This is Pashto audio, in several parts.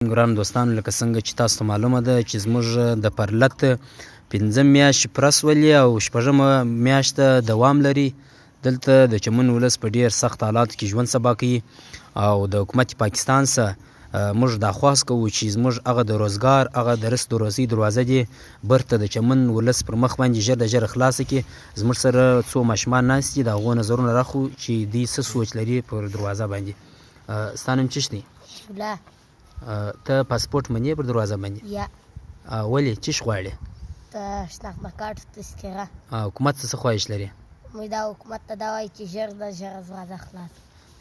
ګرانو دوستانو لکه څنګه چې تاسو ته معلومه ده چې زموږ د پرلت 5 میاشتې پوره سولې او 6مه میاشت دوام لري. دلته د چمن ولس په ډیر سخت حالاتو کې ژوند سبا کوي او د حکومت پاکستان څخه موږ دا خواست کوو چې زموږ هغه د روزګار هغه د رزق د روزي دروازه دې برته د چمن ولس پر مخ باندې ژر د ژره خلاصه کړي. زموږ سره څو ماشومان ناست دي، د هغو نظرونه راخلو چې دوی څه سوچ لري پر دروازه باندې. ستا نوم څه دی؟ شوله. ته پاسپورټ منې پر دروازه باندې؟ یا. ولې څه غواړې؟ ته شناخته کارت تذکره. حکومت څه خواهش لري؟ موږ دا حکومت ته دا وایي چې ژر د ژره دروازه خلاص.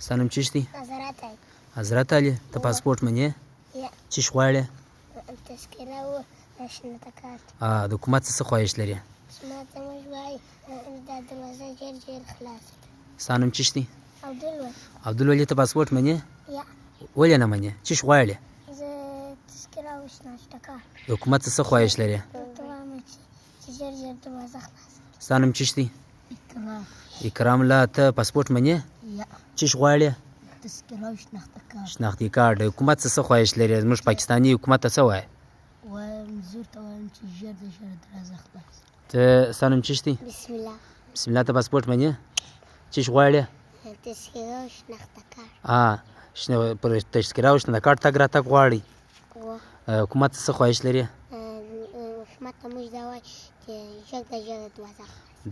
ستا نوم څه دی؟ حضرت علي. حضرت علي، ته پاسپورټ منې؟ یا. څه غواړې؟ تذکره او شناخته کارت. د حکومت څه خواهش لري؟ ما ته موږ وایي دا دروازه ژر خلاص. ستا نوم څه دی؟ عبدالولي. عبدالولي، ته پاسپورټ منې؟ یا. ولې نه منې؟ څه غواړې؟ زه تذکره او شناخته کارت. د حکومت څه خواهش لري؟ ته وایم چې ژر دروازه خلاص. ستا نوم څه دی؟ اکرام. اکرام الله، ته پاسپورټ منې؟ یا. څه غواړې؟ تذکره او شناخته کارت. شناختي کارت. د حکومت څه خواهش لري؟ زموږ پاکستاني حکومت ته څه وایي؟ وایم زور ته وایم چې ژر د ژره دروازه خلاص. ته ستا نوم څه دی؟ بسم الله. بسم الله، ته پاسپورټ منې؟ څه غواړې؟ تذکره او شناخته کارت. پر تذکره او شناخته کارت تګ راتګ غواړي. حکومت څه خواهش لري؟ حکومت ته موږ دا وایي چې ژر د ژره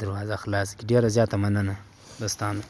دروازه خلاص کړي. ډېره زیاته مننه دوستانو.